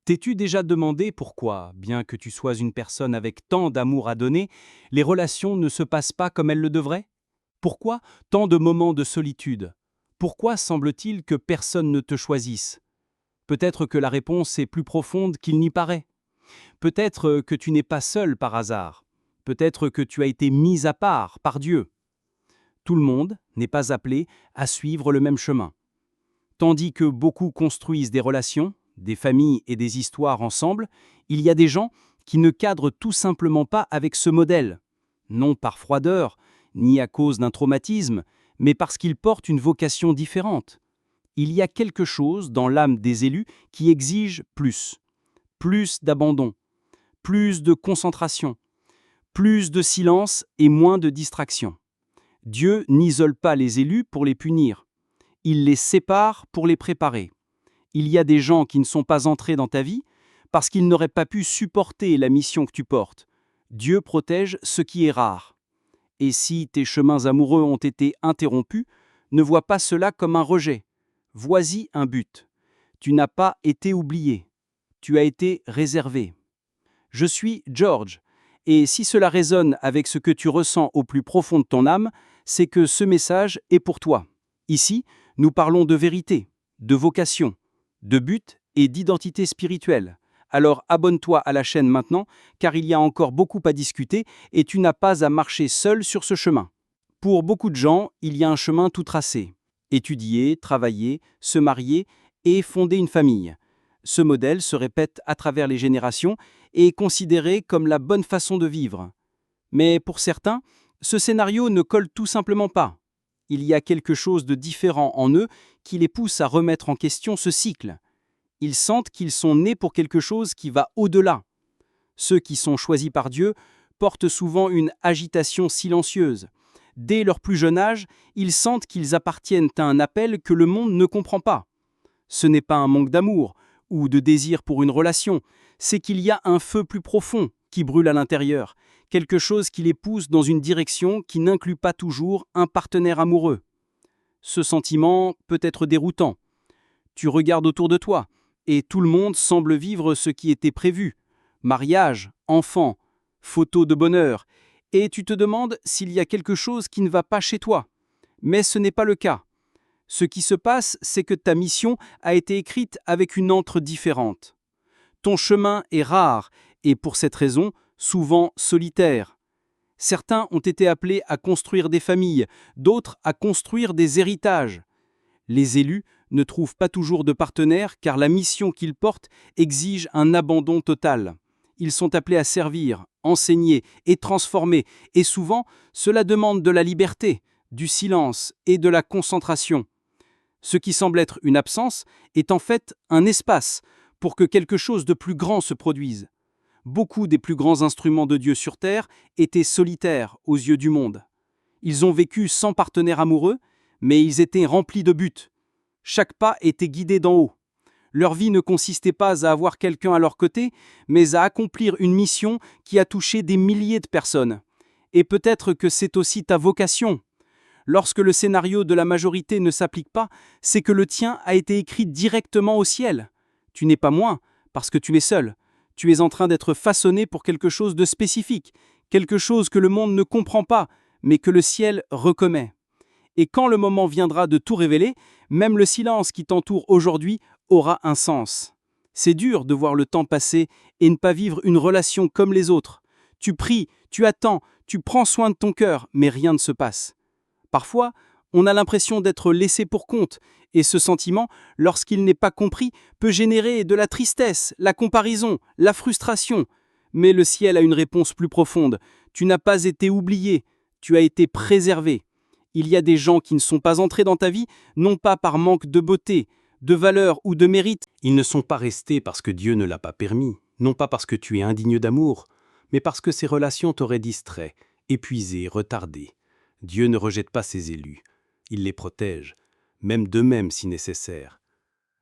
T'es-tu déjà demandé pourquoi, bien que tu sois une personne avec tant d'amour à donner, les relations ne se passent pas comme elles le devraient? Pourquoi tant de moments de solitude? Pourquoi semble-t-il que personne ne te choisisse? Peut-être que la réponse est plus profonde qu'il n'y paraît. Peut-être que tu n'es pas seul par hasard. Peut-être que tu as été mis à part par Dieu. Tout le monde n'est pas appelé à suivre le même chemin. Tandis que beaucoup construisent des relations, des familles et des histoires ensemble, il y a des gens qui ne cadrent tout simplement pas avec ce modèle, non par froideur, ni à cause d'un traumatisme, mais parce qu'ils portent une vocation différente. Il y a quelque chose dans l'âme des élus qui exige plus d'abandon, plus de concentration, plus de silence et moins de distraction. Dieu n'isole pas les élus pour les punir. Il les sépare pour les préparer. Il y a des gens qui ne sont pas entrés dans ta vie parce qu'ils n'auraient pas pu supporter la mission que tu portes. Dieu protège ce qui est rare. Et si tes chemins amoureux ont été interrompus, ne vois pas cela comme un rejet. Vois-y un but. Tu n'as pas été oublié. Tu as été réservé. Je suis George, et si cela résonne avec ce que tu ressens au plus profond de ton âme, c'est que ce message est pour toi. Ici, nous parlons de vérité, de vocation, de but et d'identité spirituelle. Alors abonne-toi à la chaîne maintenant, car il y a encore beaucoup à discuter et tu n'as pas à marcher seul sur ce chemin. Pour beaucoup de gens, il y a un chemin tout tracé. Étudier, travailler, se marier et fonder une famille. Ce modèle se répète à travers les générations et est considéré comme la bonne façon de vivre. Mais pour certains, ce scénario ne colle tout simplement pas. Il y a quelque chose de différent en eux qui les pousse à remettre en question ce cycle. Ils sentent qu'ils sont nés pour quelque chose qui va au-delà. Ceux qui sont choisis par Dieu portent souvent une agitation silencieuse. Dès leur plus jeune âge, ils sentent qu'ils appartiennent à un appel que le monde ne comprend pas. Ce n'est pas un manque d'amour ou de désir pour une relation, c'est qu'il y a un feu plus profond qui brûle à l'intérieur, quelque chose qui les pousse dans une direction qui n'inclut pas toujours un partenaire amoureux. Ce sentiment peut être déroutant. Tu regardes autour de toi, et tout le monde semble vivre ce qui était prévu. Mariage, enfants, photos de bonheur, et tu te demandes s'il y a quelque chose qui ne va pas chez toi. Mais ce n'est pas le cas. Ce qui se passe, c'est que ta mission a été écrite avec une encre différente. Ton chemin est rare et pour cette raison, souvent solitaire. Certains ont été appelés à construire des familles, d'autres à construire des héritages. Les élus ne trouvent pas toujours de partenaires car la mission qu'ils portent exige un abandon total. Ils sont appelés à servir, enseigner et transformer, et souvent, cela demande de la liberté, du silence et de la concentration. Ce qui semble être une absence est en fait un espace pour que quelque chose de plus grand se produise. Beaucoup des plus grands instruments de Dieu sur terre étaient solitaires aux yeux du monde. Ils ont vécu sans partenaire amoureux, mais ils étaient remplis de buts. Chaque pas était guidé d'en haut. Leur vie ne consistait pas à avoir quelqu'un à leur côté, mais à accomplir une mission qui a touché des milliers de personnes. Et peut-être que c'est aussi ta vocation. Lorsque le scénario de la majorité ne s'applique pas, c'est que le tien a été écrit directement au ciel. Tu n'es pas moins, parce que tu es seul. Tu es en train d'être façonné pour quelque chose de spécifique, quelque chose que le monde ne comprend pas, mais que le ciel reconnaît. Et quand le moment viendra de tout révéler, même le silence qui t'entoure aujourd'hui aura un sens. C'est dur de voir le temps passer et ne pas vivre une relation comme les autres. Tu pries, tu attends, tu prends soin de ton cœur, mais rien ne se passe. Parfois, on a l'impression d'être laissé pour compte, et ce sentiment, lorsqu'il n'est pas compris, peut générer de la tristesse, la comparaison, la frustration. Mais le ciel a une réponse plus profonde. Tu n'as pas été oublié, tu as été préservé. Il y a des gens qui ne sont pas entrés dans ta vie, non pas par manque de beauté, de valeur ou de mérite. Ils ne sont pas restés parce que Dieu ne l'a pas permis, non pas parce que tu es indigne d'amour, mais parce que ces relations t'auraient distrait, épuisé, retardé. Dieu ne rejette pas ses élus. Il les protège, même d'eux-mêmes si nécessaire.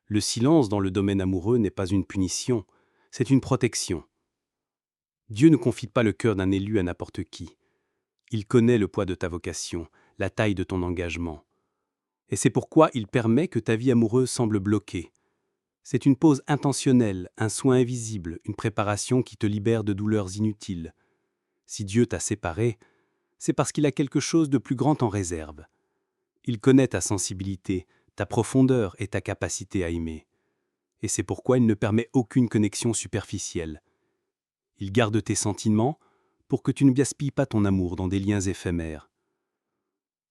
Le silence dans le domaine amoureux n'est pas une punition, c'est une protection. Dieu ne confie pas le cœur d'un élu à n'importe qui. Il connaît le poids de ta vocation, la taille de ton engagement. Et c'est pourquoi il permet que ta vie amoureuse semble bloquée. C'est une pause intentionnelle, un soin invisible, une préparation qui te libère de douleurs inutiles. Si Dieu t'a séparé, c'est parce qu'il a quelque chose de plus grand en réserve. Il connaît ta sensibilité, ta profondeur et ta capacité à aimer. Et c'est pourquoi il ne permet aucune connexion superficielle. Il garde tes sentiments pour que tu ne gaspilles pas ton amour dans des liens éphémères.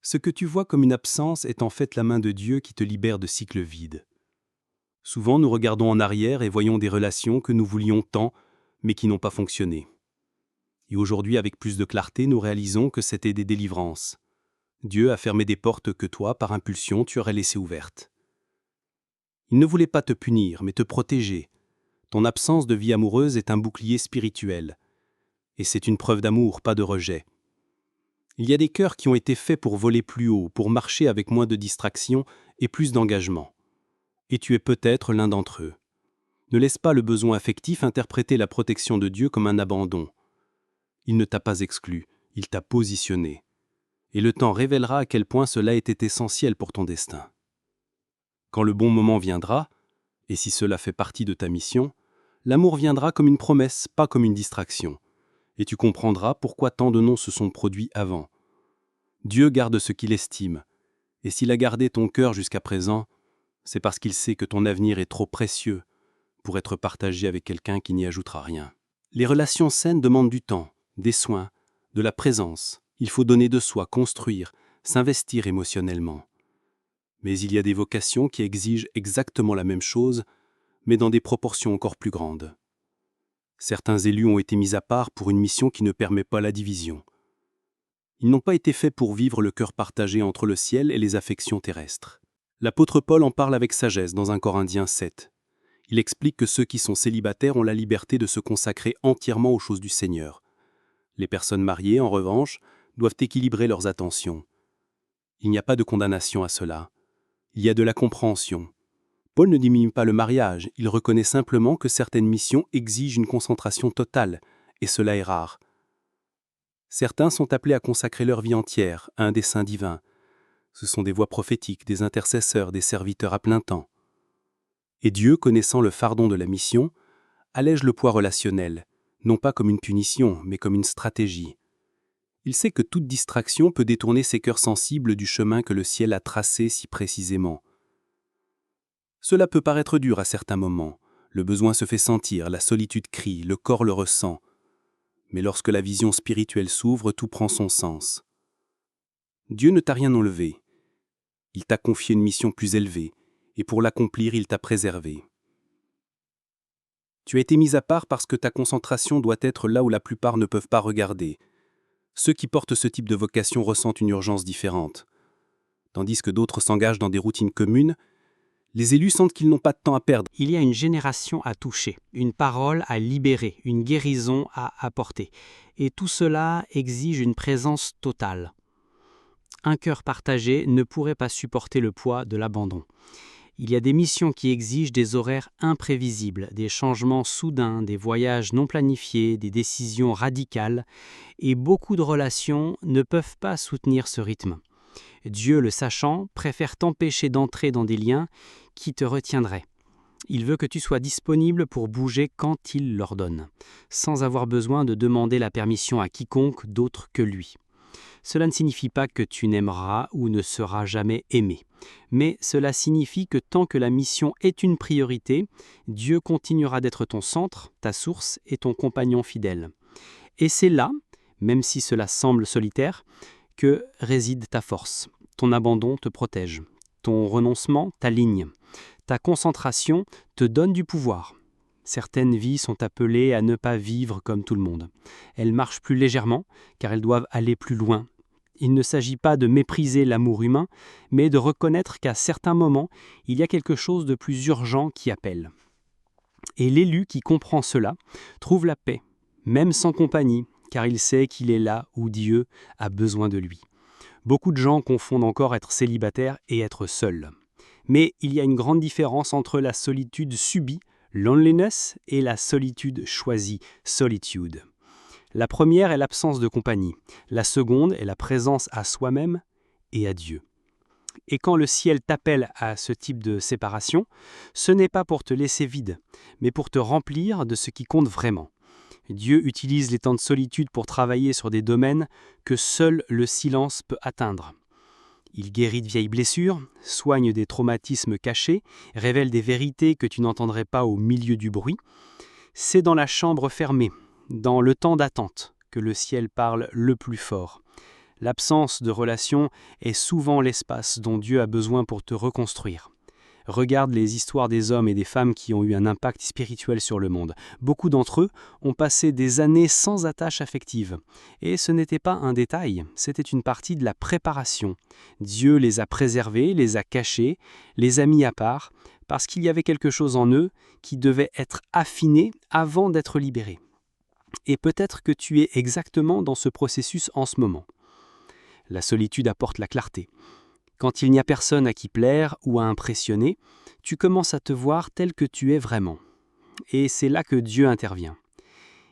Ce que tu vois comme une absence est en fait la main de Dieu qui te libère de cycles vides. Souvent, nous regardons en arrière et voyons des relations que nous voulions tant, mais qui n'ont pas fonctionné. Et aujourd'hui, avec plus de clarté, nous réalisons que c'était des délivrances. Dieu a fermé des portes que toi, par impulsion, tu aurais laissées ouvertes. Il ne voulait pas te punir, mais te protéger. Ton absence de vie amoureuse est un bouclier spirituel. Et c'est une preuve d'amour, pas de rejet. Il y a des cœurs qui ont été faits pour voler plus haut, pour marcher avec moins de distractions et plus d'engagement. Et tu es peut-être l'un d'entre eux. Ne laisse pas le besoin affectif interpréter la protection de Dieu comme un abandon. Il ne t'a pas exclu, il t'a positionné. Et le temps révélera à quel point cela était essentiel pour ton destin. Quand le bon moment viendra, et si cela fait partie de ta mission, l'amour viendra comme une promesse, pas comme une distraction. Et tu comprendras pourquoi tant de noms se sont produits avant. Dieu garde ce qu'il estime, et s'il a gardé ton cœur jusqu'à présent, c'est parce qu'il sait que ton avenir est trop précieux pour être partagé avec quelqu'un qui n'y ajoutera rien. Les relations saines demandent du temps, des soins, de la présence. Il faut donner de soi, construire, s'investir émotionnellement. Mais il y a des vocations qui exigent exactement la même chose, mais dans des proportions encore plus grandes. Certains élus ont été mis à part pour une mission qui ne permet pas la division. Ils n'ont pas été faits pour vivre le cœur partagé entre le ciel et les affections terrestres. L'apôtre Paul en parle avec sagesse dans 1 Corinthiens 7. Il explique que ceux qui sont célibataires ont la liberté de se consacrer entièrement aux choses du Seigneur. Les personnes mariées, en revanche, doivent équilibrer leurs attentions. Il n'y a pas de condamnation à cela. Il y a de la compréhension. Paul ne diminue pas le mariage, il reconnaît simplement que certaines missions exigent une concentration totale, et cela est rare. Certains sont appelés à consacrer leur vie entière à un dessein divin. Ce sont des voix prophétiques, des intercesseurs, des serviteurs à plein temps. Et Dieu, connaissant le fardeau de la mission, allège le poids relationnel, non pas comme une punition, mais comme une stratégie. Il sait que toute distraction peut détourner ces cœurs sensibles du chemin que le ciel a tracé si précisément. Cela peut paraître dur à certains moments, le besoin se fait sentir, la solitude crie, le corps le ressent. Mais lorsque la vision spirituelle s'ouvre, tout prend son sens. Dieu ne t'a rien enlevé. Il t'a confié une mission plus élevée, et pour l'accomplir, il t'a préservé. Tu as été mis à part parce que ta concentration doit être là où la plupart ne peuvent pas regarder. Ceux qui portent ce type de vocation ressentent une urgence différente. Tandis que d'autres s'engagent dans des routines communes, les élus sentent qu'ils n'ont pas de temps à perdre. Il y a une génération à toucher, une parole à libérer, une guérison à apporter. Et tout cela exige une présence totale. Un cœur partagé ne pourrait pas supporter le poids de l'abandon. Il y a des missions qui exigent des horaires imprévisibles, des changements soudains, des voyages non planifiés, des décisions radicales, et beaucoup de relations ne peuvent pas soutenir ce rythme. Dieu, le sachant, préfère t'empêcher d'entrer dans des liens qui te retiendraient. Il veut que tu sois disponible pour bouger quand il l'ordonne, sans avoir besoin de demander la permission à quiconque d'autre que lui. Cela ne signifie pas que tu n'aimeras ou ne seras jamais aimé, mais cela signifie que tant que la mission est une priorité, Dieu continuera d'être ton centre, ta source et ton compagnon fidèle. Et c'est là, même si cela semble solitaire, que réside ta force. Ton abandon te protège, ton renoncement t'aligne, ta concentration te donne du pouvoir. Certaines vies sont appelées à ne pas vivre comme tout le monde. Elles marchent plus légèrement, car elles doivent aller plus loin. Il ne s'agit pas de mépriser l'amour humain, mais de reconnaître qu'à certains moments, il y a quelque chose de plus urgent qui appelle. Et l'élu qui comprend cela trouve la paix, même sans compagnie, car il sait qu'il est là où Dieu a besoin de lui. Beaucoup de gens confondent encore être célibataire et être seul. Mais il y a une grande différence entre la solitude subie, loneliness, et la solitude choisie, solitude. La première est l'absence de compagnie. La seconde est la présence à soi-même et à Dieu. Et quand le ciel t'appelle à ce type de séparation, ce n'est pas pour te laisser vide, mais pour te remplir de ce qui compte vraiment. Dieu utilise les temps de solitude pour travailler sur des domaines que seul le silence peut atteindre. Il guérit de vieilles blessures, soigne des traumatismes cachés, révèle des vérités que tu n'entendrais pas au milieu du bruit. C'est dans la chambre fermée, dans le temps d'attente, que le ciel parle le plus fort. L'absence de relation est souvent l'espace dont Dieu a besoin pour te reconstruire. Regarde les histoires des hommes et des femmes qui ont eu un impact spirituel sur le monde. Beaucoup d'entre eux ont passé des années sans attache affective. Et ce n'était pas un détail, c'était une partie de la préparation. Dieu les a préservés, les a cachés, les a mis à part, parce qu'il y avait quelque chose en eux qui devait être affiné avant d'être libéré. Et peut-être que tu es exactement dans ce processus en ce moment. La solitude apporte la clarté. Quand il n'y a personne à qui plaire ou à impressionner, tu commences à te voir tel que tu es vraiment. Et c'est là que Dieu intervient.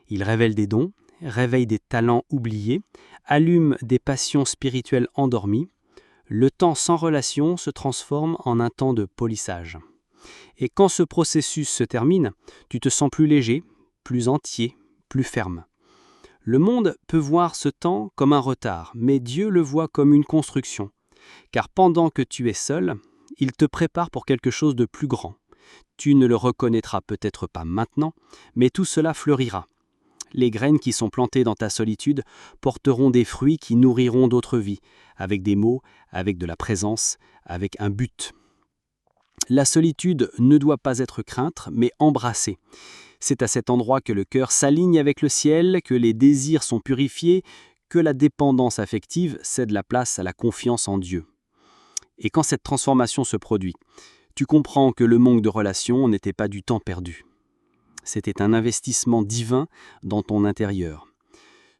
Il révèle des dons, réveille des talents oubliés, allume des passions spirituelles endormies. Le temps sans relation se transforme en un temps de polissage. Et quand ce processus se termine, tu te sens plus léger, plus entier, plus ferme. Le monde peut voir ce temps comme un retard, mais Dieu le voit comme une construction. Car pendant que tu es seul, il te prépare pour quelque chose de plus grand. Tu ne le reconnaîtras peut-être pas maintenant, mais tout cela fleurira. Les graines qui sont plantées dans ta solitude porteront des fruits qui nourriront d'autres vies, avec des mots, avec de la présence, avec un but. La solitude ne doit pas être crainte, mais embrassée. C'est à cet endroit que le cœur s'aligne avec le ciel, que les désirs sont purifiés, que la dépendance affective cède la place à la confiance en Dieu. Et quand cette transformation se produit, tu comprends que le manque de relation n'était pas du temps perdu. C'était un investissement divin dans ton intérieur.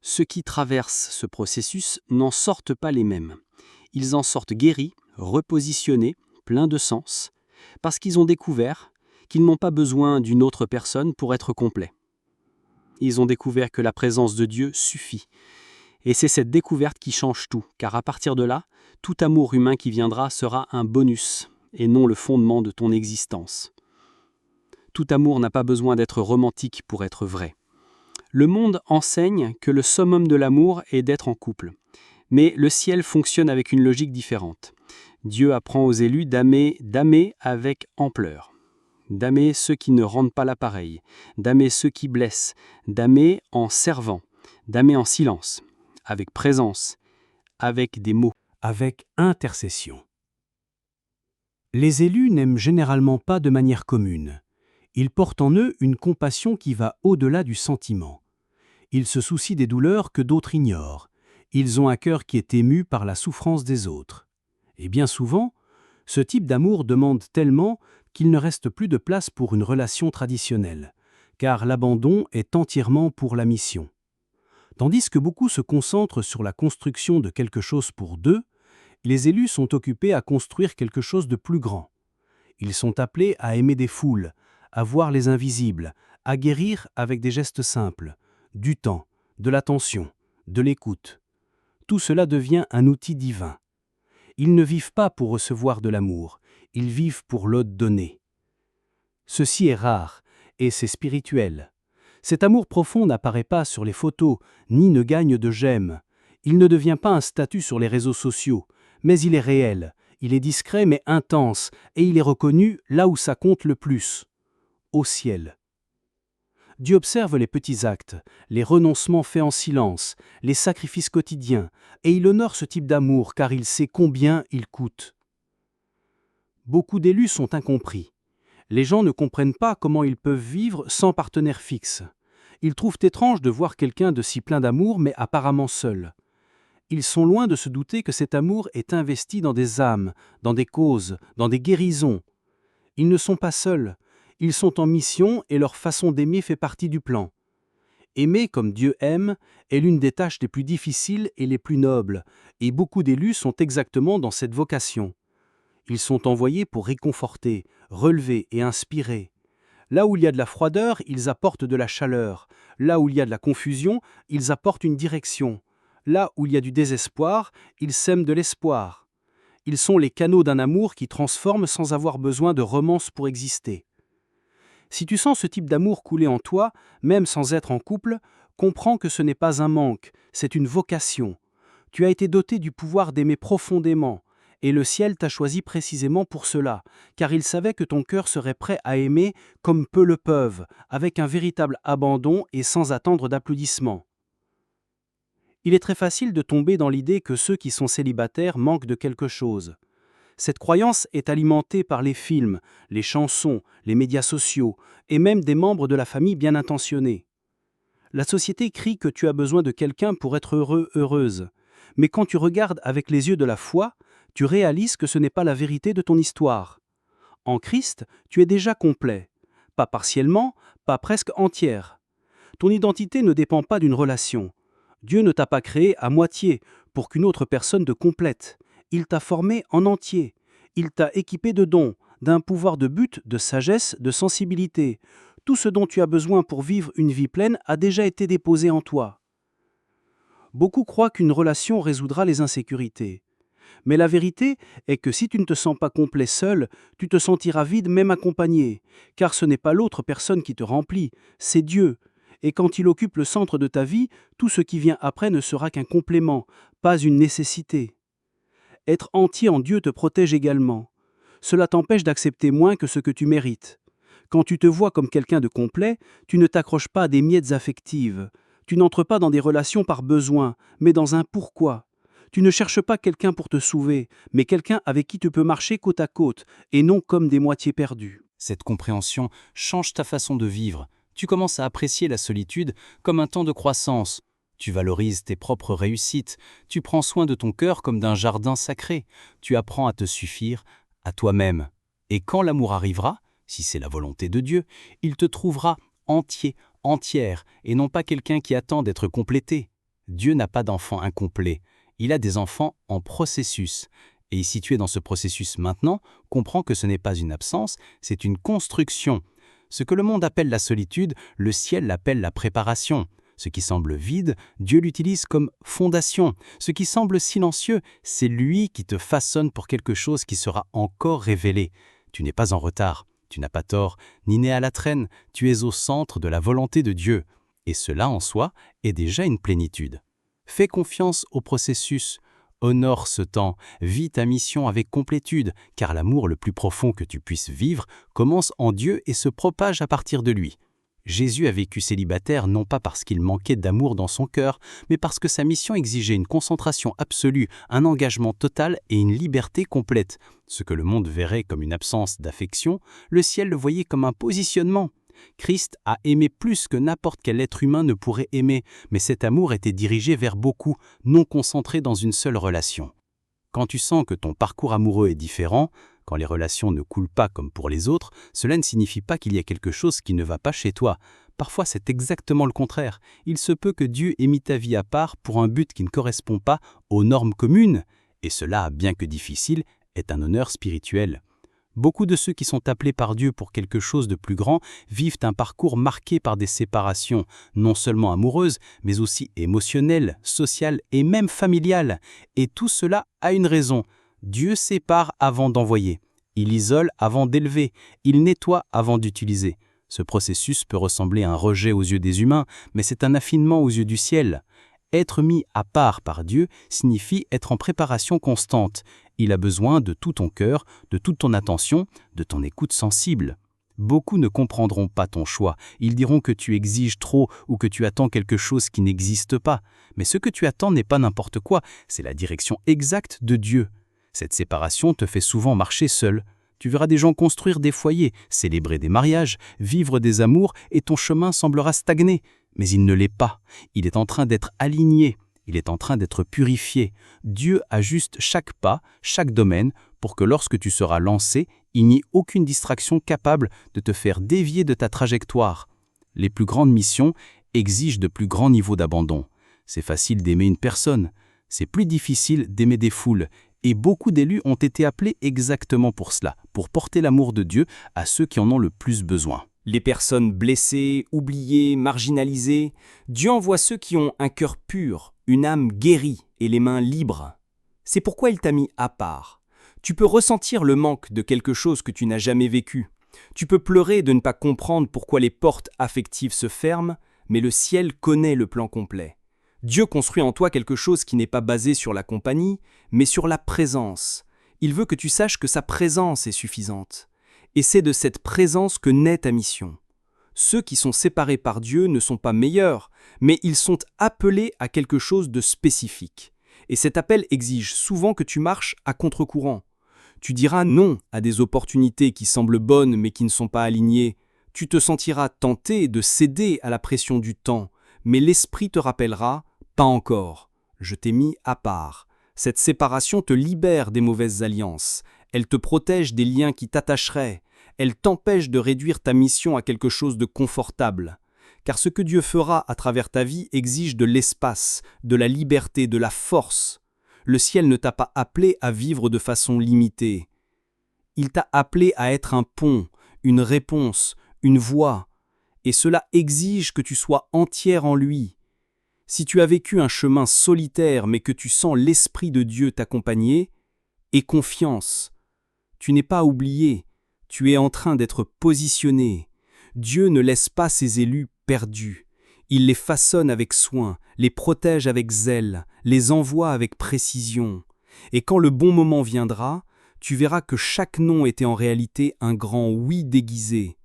Ceux qui traversent ce processus n'en sortent pas les mêmes. Ils en sortent guéris, repositionnés, pleins de sens, parce qu'ils ont découvert qu'ils n'ont pas besoin d'une autre personne pour être complets. Ils ont découvert que la présence de Dieu suffit. Et c'est cette découverte qui change tout, car à partir de là, tout amour humain qui viendra sera un bonus, et non le fondement de ton existence. Tout amour n'a pas besoin d'être romantique pour être vrai. Le monde enseigne que le summum de l'amour est d'être en couple. Mais le ciel fonctionne avec une logique différente. Dieu apprend aux élus d'aimer avec ampleur. D'aimer ceux qui ne rendent pas l'appareil, d'aimer ceux qui blessent, d'aimer en servant, d'aimer en silence, avec présence, avec des mots, avec intercession. Les élus n'aiment généralement pas de manière commune. Ils portent en eux une compassion qui va au-delà du sentiment. Ils se soucient des douleurs que d'autres ignorent. Ils ont un cœur qui est ému par la souffrance des autres. Et bien souvent, ce type d'amour demande tellement qu'il ne reste plus de place pour une relation traditionnelle, car l'abandon est entièrement pour la mission. Tandis que beaucoup se concentrent sur la construction de quelque chose pour deux, les élus sont occupés à construire quelque chose de plus grand. Ils sont appelés à aimer des foules, à voir les invisibles, à guérir avec des gestes simples, du temps, de l'attention, de l'écoute. Tout cela devient un outil divin. Ils ne vivent pas pour recevoir de l'amour, ils vivent pour le donner. Ceci est rare, et c'est spirituel. Cet amour profond n'apparaît pas sur les photos, ni ne gagne de j'aime. Il ne devient pas un statut sur les réseaux sociaux, mais il est réel, il est discret mais intense, et il est reconnu là où ça compte le plus, au ciel. Dieu observe les petits actes, les renoncements faits en silence, les sacrifices quotidiens, et il honore ce type d'amour car il sait combien il coûte. Beaucoup d'élus sont incompris. Les gens ne comprennent pas comment ils peuvent vivre sans partenaire fixe. Ils trouvent étrange de voir quelqu'un de si plein d'amour mais apparemment seul. Ils sont loin de se douter que cet amour est investi dans des âmes, dans des causes, dans des guérisons. Ils ne sont pas seuls. Ils sont en mission et leur façon d'aimer fait partie du plan. Aimer comme Dieu aime est l'une des tâches les plus difficiles et les plus nobles, et beaucoup d'élus sont exactement dans cette vocation. Ils sont envoyés pour réconforter, relever et inspirer. Là où il y a de la froideur, ils apportent de la chaleur. Là où il y a de la confusion, ils apportent une direction. Là où il y a du désespoir, ils sèment de l'espoir. Ils sont les canaux d'un amour qui transforme sans avoir besoin de romance pour exister. Si tu sens ce type d'amour couler en toi, même sans être en couple, comprends que ce n'est pas un manque, c'est une vocation. Tu as été doté du pouvoir d'aimer profondément, et le ciel t'a choisi précisément pour cela, car il savait que ton cœur serait prêt à aimer comme peu le peuvent, avec un véritable abandon et sans attendre d'applaudissements. Il est très facile de tomber dans l'idée que ceux qui sont célibataires manquent de quelque chose. Cette croyance est alimentée par les films, les chansons, les médias sociaux, et même des membres de la famille bien intentionnés. La société crie que tu as besoin de quelqu'un pour être heureux, heureuse. Mais quand tu regardes avec les yeux de la foi, tu réalises que ce n'est pas la vérité de ton histoire. En Christ, tu es déjà complet. Pas partiellement, pas presque entière. Ton identité ne dépend pas d'une relation. Dieu ne t'a pas créé à moitié pour qu'une autre personne te complète. Il t'a formé en entier. Il t'a équipé de dons, d'un pouvoir de but, de sagesse, de sensibilité. Tout ce dont tu as besoin pour vivre une vie pleine a déjà été déposé en toi. Beaucoup croient qu'une relation résoudra les insécurités. Mais la vérité est que si tu ne te sens pas complet seul, tu te sentiras vide même accompagné, car ce n'est pas l'autre personne qui te remplit, c'est Dieu. Et quand il occupe le centre de ta vie, tout ce qui vient après ne sera qu'un complément, pas une nécessité. Être entier en Dieu te protège également. Cela t'empêche d'accepter moins que ce que tu mérites. Quand tu te vois comme quelqu'un de complet, tu ne t'accroches pas à des miettes affectives. Tu n'entres pas dans des relations par besoin, mais dans un pourquoi. Tu ne cherches pas quelqu'un pour te sauver, mais quelqu'un avec qui tu peux marcher côte à côte, et non comme des moitiés perdues. Cette compréhension change ta façon de vivre. Tu commences à apprécier la solitude comme un temps de croissance. Tu valorises tes propres réussites. Tu prends soin de ton cœur comme d'un jardin sacré. Tu apprends à te suffire à toi-même. Et quand l'amour arrivera, si c'est la volonté de Dieu, il te trouvera entier, entière, et non pas quelqu'un qui attend d'être complété. Dieu n'a pas d'enfants incomplets. Il a des enfants en processus. Et si tu es dans ce processus maintenant, comprends que ce n'est pas une absence, c'est une construction. Ce que le monde appelle la solitude, le ciel l'appelle la préparation. Ce qui semble vide, Dieu l'utilise comme fondation. Ce qui semble silencieux, c'est lui qui te façonne pour quelque chose qui sera encore révélé. Tu n'es pas en retard, tu n'as pas tort, ni né à la traîne, tu es au centre de la volonté de Dieu. Et cela en soi est déjà une plénitude. Fais confiance au processus. Honore ce temps, vis ta mission avec complétude, car l'amour le plus profond que tu puisses vivre commence en Dieu et se propage à partir de lui. Jésus a vécu célibataire non pas parce qu'il manquait d'amour dans son cœur, mais parce que sa mission exigeait une concentration absolue, un engagement total et une liberté complète. Ce que le monde verrait comme une absence d'affection, le ciel le voyait comme un positionnement. Christ a aimé plus que n'importe quel être humain ne pourrait aimer, mais cet amour était dirigé vers beaucoup, non concentré dans une seule relation. Quand tu sens que ton parcours amoureux est différent, quand les relations ne coulent pas comme pour les autres, cela ne signifie pas qu'il y a quelque chose qui ne va pas chez toi. Parfois, c'est exactement le contraire. Il se peut que Dieu ait mis ta vie à part pour un but qui ne correspond pas aux normes communes. Et cela, bien que difficile, est un honneur spirituel. Beaucoup de ceux qui sont appelés par Dieu pour quelque chose de plus grand vivent un parcours marqué par des séparations, non seulement amoureuses, mais aussi émotionnelles, sociales et même familiales. Et tout cela a une raison. Dieu sépare avant d'envoyer. Il isole avant d'élever. Il nettoie avant d'utiliser. Ce processus peut ressembler à un rejet aux yeux des humains, mais c'est un affinement aux yeux du ciel. Être mis à part par Dieu signifie être en préparation constante. Il a besoin de tout ton cœur, de toute ton attention, de ton écoute sensible. Beaucoup ne comprendront pas ton choix. Ils diront que tu exiges trop ou que tu attends quelque chose qui n'existe pas. Mais ce que tu attends n'est pas n'importe quoi, c'est la direction exacte de Dieu. Cette séparation te fait souvent marcher seul. Tu verras des gens construire des foyers, célébrer des mariages, vivre des amours et ton chemin semblera stagner. Mais il ne l'est pas. Il est en train d'être aligné. Il est en train d'être purifié. Dieu ajuste chaque pas, chaque domaine, pour que lorsque tu seras lancé, il n'y ait aucune distraction capable de te faire dévier de ta trajectoire. Les plus grandes missions exigent de plus grands niveaux d'abandon. C'est facile d'aimer une personne. C'est plus difficile d'aimer des foules. Et beaucoup d'élus ont été appelés exactement pour cela, pour porter l'amour de Dieu à ceux qui en ont le plus besoin. Les personnes blessées, oubliées, marginalisées, Dieu envoie ceux qui ont un cœur pur, une âme guérie et les mains libres. C'est pourquoi il t'a mis à part. Tu peux ressentir le manque de quelque chose que tu n'as jamais vécu. Tu peux pleurer de ne pas comprendre pourquoi les portes affectives se ferment, mais le ciel connaît le plan complet. Dieu construit en toi quelque chose qui n'est pas basé sur la compagnie, mais sur la présence. Il veut que tu saches que sa présence est suffisante. Et c'est de cette présence que naît ta mission. Ceux qui sont séparés par Dieu ne sont pas meilleurs, mais ils sont appelés à quelque chose de spécifique. Et cet appel exige souvent que tu marches à contre-courant. Tu diras non à des opportunités qui semblent bonnes mais qui ne sont pas alignées. Tu te sentiras tenté de céder à la pression du temps, mais l'Esprit te rappellera « pas encore, je t'ai mis à part ». Cette séparation te libère des mauvaises alliances, elle te protège des liens qui t'attacheraient, elle t'empêche de réduire ta mission à quelque chose de confortable. Car ce que Dieu fera à travers ta vie exige de l'espace, de la liberté, de la force. Le ciel ne t'a pas appelé à vivre de façon limitée. Il t'a appelé à être un pont, une réponse, une voie. Et cela exige que tu sois entière en lui. Si tu as vécu un chemin solitaire mais que tu sens l'Esprit de Dieu t'accompagner, aie confiance. Tu n'es pas oublié, tu es en train d'être positionné. Dieu ne laisse pas ses élus perdus. Il les façonne avec soin, les protège avec zèle, les envoie avec précision. Et quand le bon moment viendra, tu verras que chaque non était en réalité un grand oui déguisé.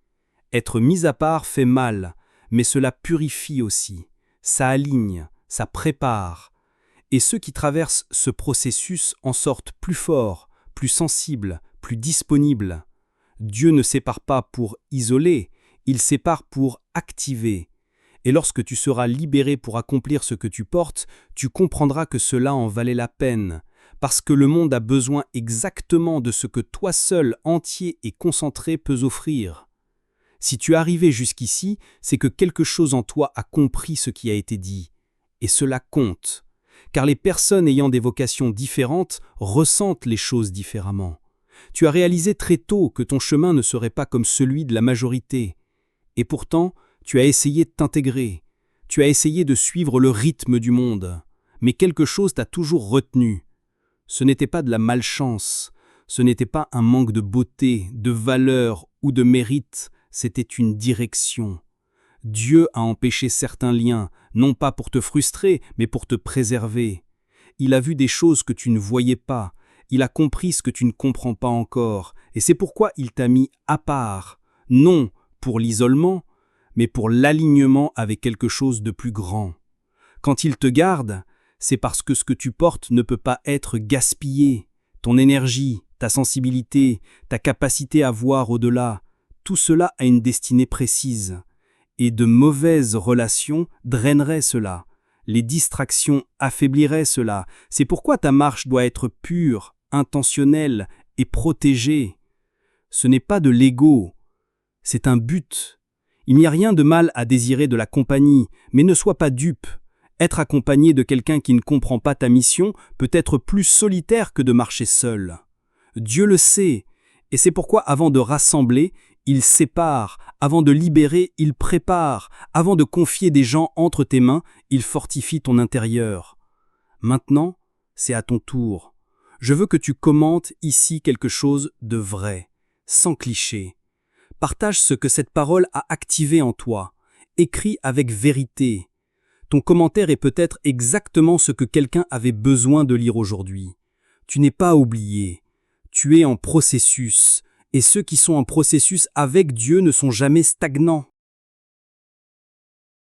Être mis à part fait mal, mais cela purifie aussi. Ça aligne, ça prépare. Et ceux qui traversent ce processus en sortent plus forts, plus sensibles, plus disponibles. Dieu ne sépare pas pour isoler, il sépare pour activer. Et lorsque tu seras libéré pour accomplir ce que tu portes, tu comprendras que cela en valait la peine, parce que le monde a besoin exactement de ce que toi seul, entier et concentré, peux offrir. Si tu es arrivé jusqu'ici, c'est que quelque chose en toi a compris ce qui a été dit. Et cela compte, car les personnes ayant des vocations différentes ressentent les choses différemment. Tu as réalisé très tôt que ton chemin ne serait pas comme celui de la majorité. Et pourtant, tu as essayé de t'intégrer. Tu as essayé de suivre le rythme du monde. Mais quelque chose t'a toujours retenu. Ce n'était pas de la malchance. Ce n'était pas un manque de beauté, de valeur ou de mérite. C'était une direction. Dieu a empêché certains liens, non pas pour te frustrer, mais pour te préserver. Il a vu des choses que tu ne voyais pas. Il a compris ce que tu ne comprends pas encore. Et c'est pourquoi il t'a mis à part. Non pour l'isolement, mais pour l'alignement avec quelque chose de plus grand. Quand il te garde, c'est parce que ce que tu portes ne peut pas être gaspillé. Ton énergie, ta sensibilité, ta capacité à voir au-delà, tout cela a une destinée précise. Et de mauvaises relations draineraient cela. Les distractions affaibliraient cela. C'est pourquoi ta marche doit être pure, intentionnelle et protégée. Ce n'est pas de l'ego, c'est un but. Il n'y a rien de mal à désirer de la compagnie, mais ne sois pas dupe. Être accompagné de quelqu'un qui ne comprend pas ta mission peut être plus solitaire que de marcher seul. Dieu le sait, et c'est pourquoi avant de rassembler, il sépare, avant de libérer, il prépare, avant de confier des gens entre tes mains, il fortifie ton intérieur. Maintenant, c'est à ton tour. Je veux que tu commentes ici quelque chose de vrai, sans cliché. Partage ce que cette parole a activé en toi. Écris avec vérité. Ton commentaire est peut-être exactement ce que quelqu'un avait besoin de lire aujourd'hui. Tu n'es pas oublié. Tu es en processus. Et ceux qui sont en processus avec Dieu ne sont jamais stagnants.